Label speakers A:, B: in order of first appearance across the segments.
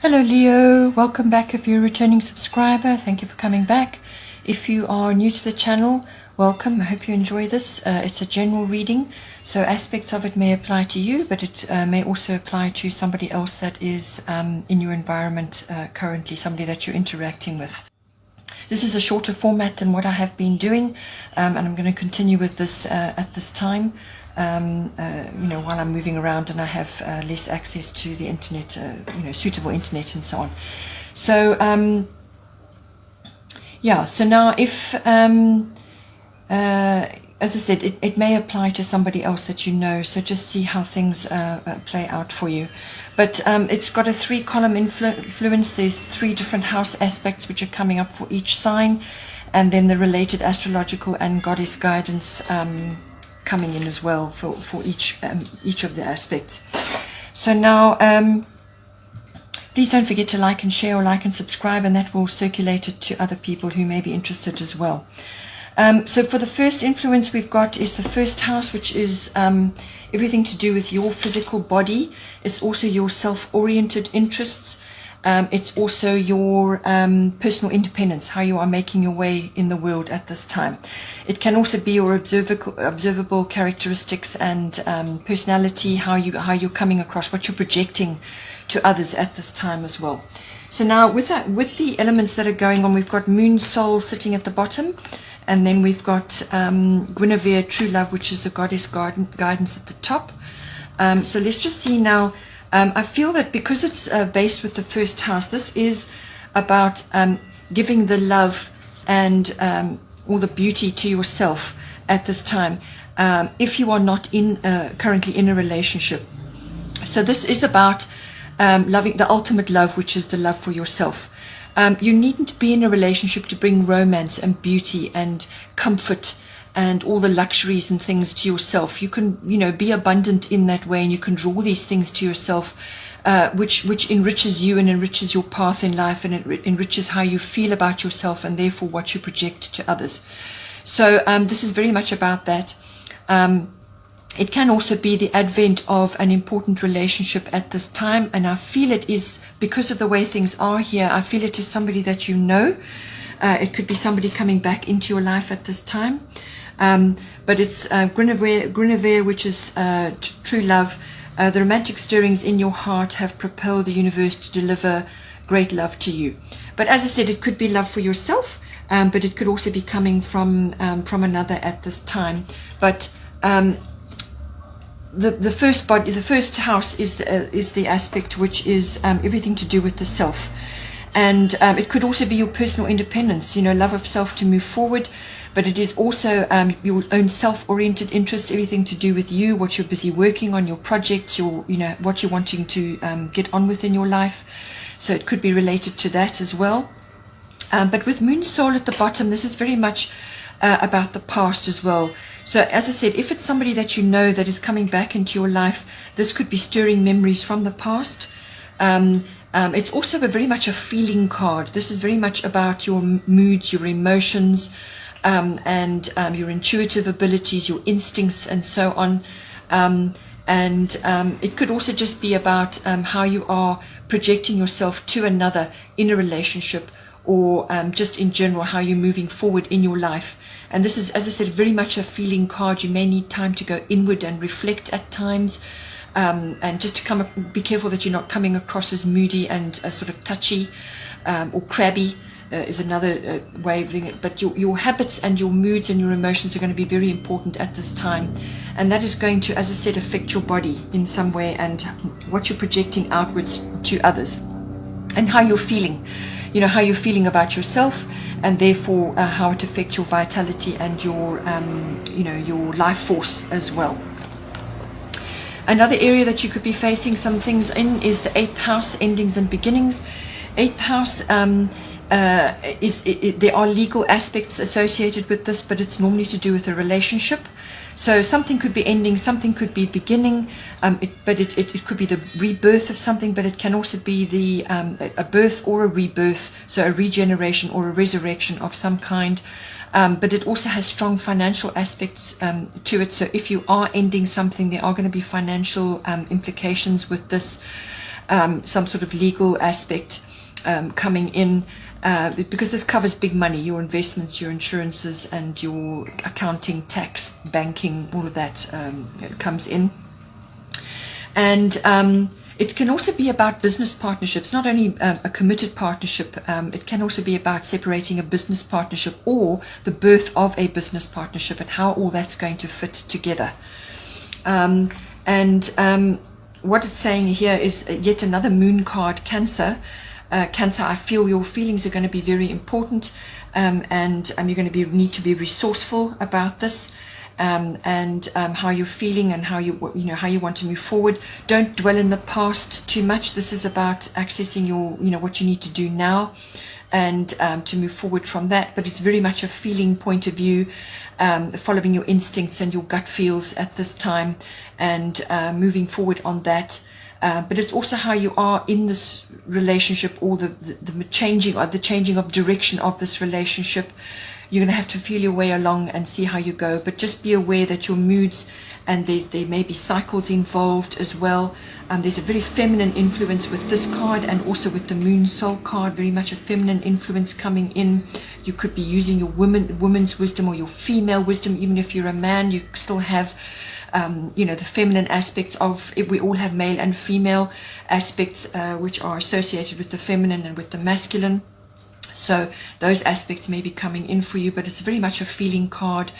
A: Hello Leo, welcome back if you're a returning subscriber. Thank you for coming back. If you are new to the channel, welcome. I hope you enjoy this. It's a general reading, so aspects of it may apply to you, but it may also apply to somebody else that is in your environment currently, somebody that you're interacting with. This is a shorter format than what I have been doing, and I'm going to continue with this at this time. While I'm moving around and I have less access to the internet, suitable internet and so on. So, so now if, as I said, it may apply to somebody else that you know, so just see how things play out for you. But it's got a 3-column influence. There's 3 different house aspects which are coming up for each sign, and then the related astrological and goddess guidance coming in as well for each of the aspects. So now please don't forget to like and share, or like and subscribe, and that will circulate it to other people who may be interested as well. So for the first influence we've got is the first house, which is everything to do with your physical body. It's also your self-oriented interests. It's also your personal independence, how you are making your way in the world at this time. It can also be your observable characteristics and personality, how you're coming across, what you're projecting to others at this time as well. So now with the elements that are going on, we've got Moon Soul sitting at the bottom, and then we've got Guinevere, True Love, which is the goddess guidance at the top. So let's just see now. I feel that because it's based with the first house, this is about giving the love and all the beauty to yourself at this time, if you are not currently in a relationship. So this is about loving the ultimate love, which is the love for yourself. You needn't be in a relationship to bring romance and beauty and comfort and all the luxuries and things to yourself. You can, be abundant in that way, and you can draw these things to yourself, which enriches you and enriches your path in life, and it enriches how you feel about yourself, and therefore what you project to others. So this is very much about that. It can also be the advent of an important relationship at this time, and I feel it is, because of the way things are here, I feel it is somebody that you know. It could be somebody coming back into your life at this time. But it's Guinevere, which is true love. The romantic stirrings in your heart have propelled the universe to deliver great love to you. But as I said, it could be love for yourself, but it could also be coming from another at this time. But the first house is the aspect which is everything to do with the self. And it could also be your personal independence, love of self to move forward. But it is also your own self-oriented interests, everything to do with you, what you're busy working on, your projects, what you're wanting to get on with in your life. So it could be related to that as well. But with Moon Soul at the bottom, this is very much about the past as well. So as I said, if it's somebody that you know that is coming back into your life, this could be stirring memories from the past. It's also very much a feeling card. This is very much about your moods, your emotions, and your intuitive abilities, your instincts, and so on. It could also just be about how you are projecting yourself to another in a relationship, or just in general, how you're moving forward in your life. And this is, as I said, very much a feeling card. You may need time to go inward and reflect at times. And just to be careful that you're not coming across as moody and sort of touchy or crabby is another way of doing it. But your habits and your moods and your emotions are going to be very important at this time. And that is going to, as I said, affect your body in some way, and what you're projecting outwards to others, and how you're feeling. How you're feeling about yourself, and therefore how it affects your vitality and your life force as well. Another area that you could be facing some things in is the 8th house, endings and beginnings. 8th house there are legal aspects associated with this, but it's normally to do with a relationship. So something could be ending, something could be beginning, but it could be the rebirth of something, but it can also be a birth or a rebirth, so a regeneration or a resurrection of some kind. But it also has strong financial aspects to it. So if you are ending something, there are going to be financial implications with this. some sort of legal aspect coming in, because this covers big money, your investments, your insurances, and your accounting, tax, banking, all of that comes in. And it can also be about business partnerships, not only a committed partnership. It can also be about separating a business partnership or the birth of a business partnership and how all that's going to fit together. What it's saying here is yet another moon card, Cancer. Cancer, I feel your feelings are going to be very important, and you're going to need to be resourceful about this. How you're feeling and how you want to move forward. Don't dwell in the past too much. This is about accessing your what you need to do now, and to move forward from that. But it's very much a feeling point of view, following your instincts and your gut feels at this time, and moving forward on that. But it's also how you are in this relationship, or the changing of direction of this relationship. You're going to have to feel your way along and see how you go, but just be aware that your moods, and there may be cycles involved as well. There's a very feminine influence with this card, and also with the Moon Soul card, very much a feminine influence coming in. You could be using your woman's wisdom or your female wisdom. Even if you're a man, you still have the feminine aspects of it. We all have male and female aspects, which are associated with the feminine and with the masculine. So those aspects may be coming in for you, but it's very much a feeling card,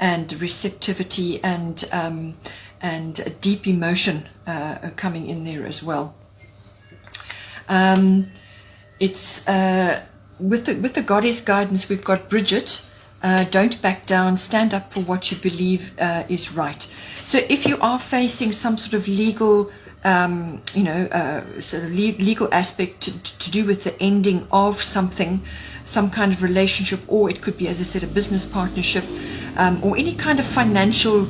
A: and receptivity and a deep emotion coming in there as well. It's with the goddess guidance, we've got Bridget. Don't back down, stand up for what you believe is right. So if you are facing some sort of legal sort of legal aspect to do with the ending of something, some kind of relationship, or it could be, as I said, a business partnership, or any kind of financial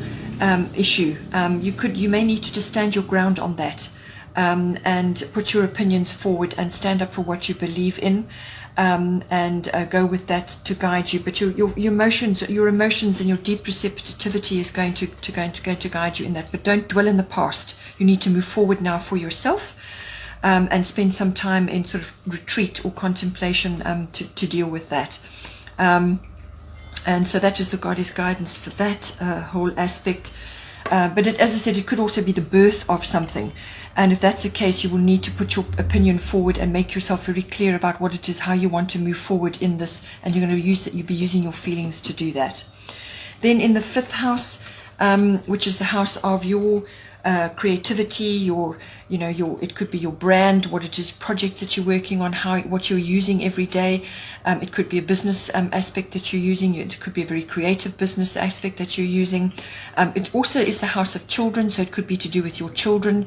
A: issue, you may need to just stand your ground on that, and put your opinions forward and stand up for what you believe in, and go with that to guide you. But your emotions and your deep receptivity is going to guide you in that. But don't dwell in the past. You need to move forward now for yourself, and spend some time in sort of retreat or contemplation to deal with that. And so that is the goddess guidance for that whole aspect. But as I said, it could also be the birth of something. And if that's the case, you will need to put your opinion forward and make yourself very clear about what it is, how you want to move forward in this. And you'll be using your feelings to do that. Then in the 5th house, which is the house of your creativity, it could be your brand, what it is, projects that you're working on, what you're using every day. It could be a business aspect that you're using. It could be a very creative business aspect that you're using. It also is the house of children, so it could be to do with your children.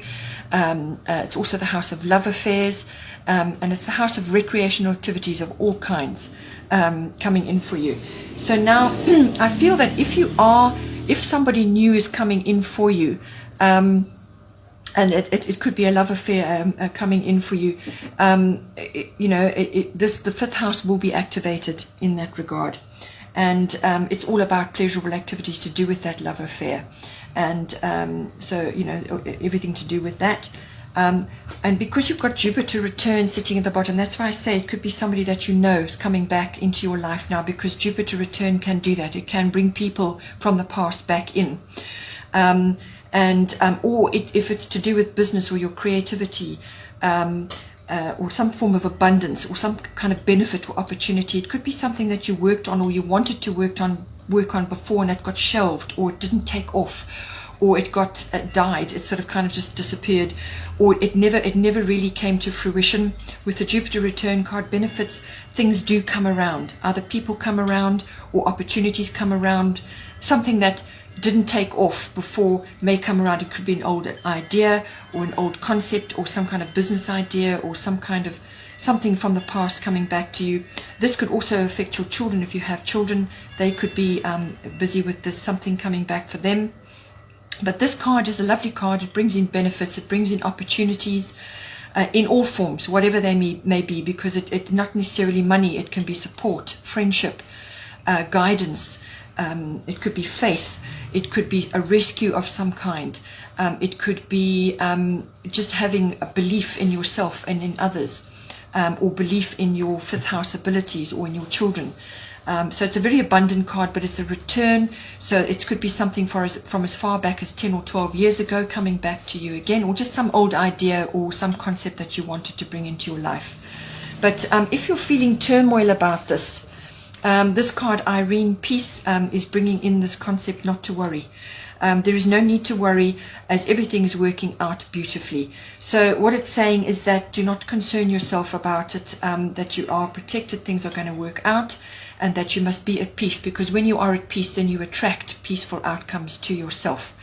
A: It's also the house of love affairs, and it's the house of recreational activities of all kinds coming in for you. So now I feel that if somebody new is coming in for you, and it could be a love affair coming in for you, the 5th house will be activated in that regard, and it's all about pleasurable activities to do with that love affair, and so everything to do with that. And because you've got Jupiter return sitting at the bottom, that's why I say it could be somebody that you know is coming back into your life now, because Jupiter return can do that. It can bring people from the past back in. Or if it's to do with business or your creativity, or some form of abundance or some kind of benefit or opportunity, it could be something that you worked on or you wanted to work on before, and it got shelved, or it didn't take off, or it got died. It sort of kind of just disappeared, or it never really came to fruition. With the Jupiter return card benefits, things do come around. Either people come around or opportunities come around. Something that didn't take off before may come around. It could be an old idea or an old concept or some kind of business idea or some kind of something from the past coming back to you. This could also affect your children. If you have children, they could be busy with this, something coming back for them. But this card is a lovely card. It brings in benefits. It brings in opportunities in all forms, whatever they may be, because it not necessarily money. It can be support, friendship, guidance. It could be faith. It could be a rescue of some kind. It could be just having a belief in yourself and in others, or belief in your fifth house abilities or in your children. So it's a very abundant card, but it's a return. So it could be something from as far back as 10 or 12 years ago coming back to you again, or just some old idea or some concept that you wanted to bring into your life. But if you're feeling turmoil about this, this card, Irene, peace, is bringing in this concept not to worry. There is no need to worry, as everything is working out beautifully. So what it's saying is that do not concern yourself about it, that you are protected, things are going to work out, and that you must be at peace, because when you are at peace, then you attract peaceful outcomes to yourself.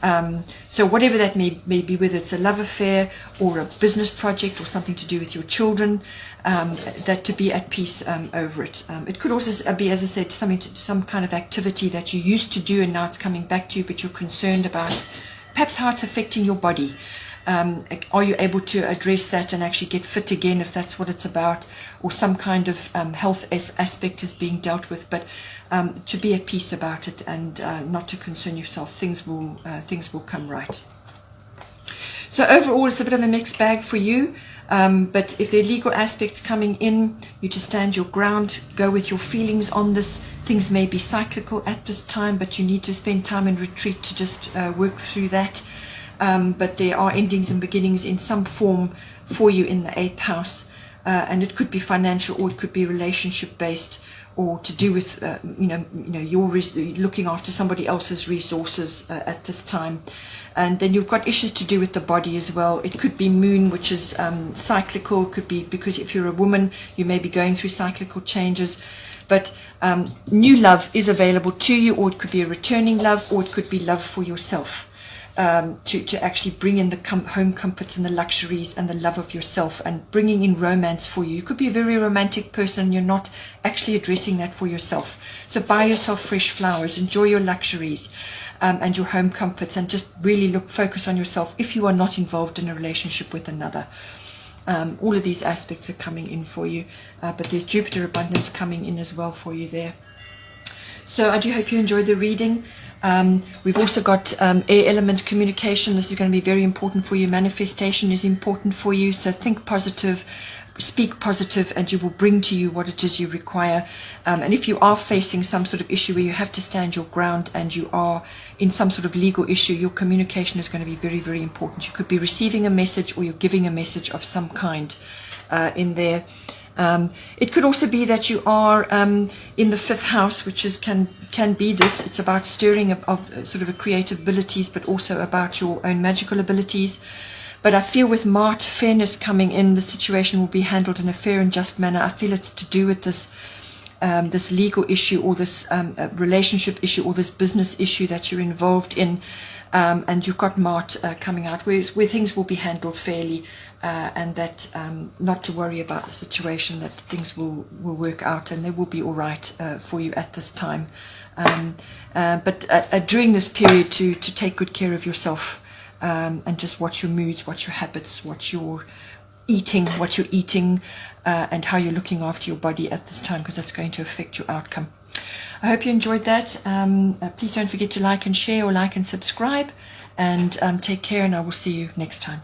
A: So whatever that may be, whether it's a love affair or a business project or something to do with your children, that to be at peace over it. It could also be, as I said, some kind of activity that you used to do and now it's coming back to you, but you're concerned about perhaps how it's affecting your body. Are you able to address that and actually get fit again, if that's what it's about, or some kind of health aspect is being dealt with, but to be at peace about it and not to concern yourself. Things will come right. So overall, it's a bit of a mixed bag for you, but if there are legal aspects coming in, you just stand your ground, go with your feelings on this. Things may be cyclical at this time, but you need to spend time in retreat to just work through that. But there are endings and beginnings in some form for you in the 8th house, and it could be financial, or it could be relationship based, or to do with your looking after somebody else's resources at this time. And then you've got issues to do with the body as well. It could be moon, which is cyclical. It could be because if you're a woman, you may be going through cyclical changes. But new love is available to you, or it could be a returning love, or it could be love for yourself. To actually bring in the home comforts and the luxuries and the love of yourself, and bringing in romance for you. You could be a very romantic person, you're not actually addressing that for yourself. So buy yourself fresh flowers, enjoy your luxuries and your home comforts, and just really focus on yourself if you are not involved in a relationship with another. All of these aspects are coming in for you, but there's Jupiter abundance coming in as well for you there. So I do hope you enjoyed the reading. We've also got air element communication. This is going to be very important for you. Manifestation is important for you. So think positive, speak positive, and you will bring to you what it is you require. And if you are facing some sort of issue where you have to stand your ground and you are in some sort of legal issue, your communication is going to be very, very important. You could be receiving a message, or you're giving a message of some kind in there. It could also be that you are in the 5th house, which is can be this. It's about stirring of sort of a creative abilities, but also about your own magical abilities. But I feel with Mart, fairness coming in, the situation will be handled in a fair and just manner. I feel it's to do with this this legal issue, or this relationship issue, or this business issue that you're involved in. And you've got Mart coming out, where things will be handled fairly. And that not to worry about the situation, that things will work out and they will be all right for you at this time. But during this period, to take good care of yourself and just watch your moods, watch your habits, watch your eating, and how you're looking after your body at this time, because that's going to affect your outcome. I hope you enjoyed that. Please don't forget to like and share, or like and subscribe, and take care, and I will see you next time.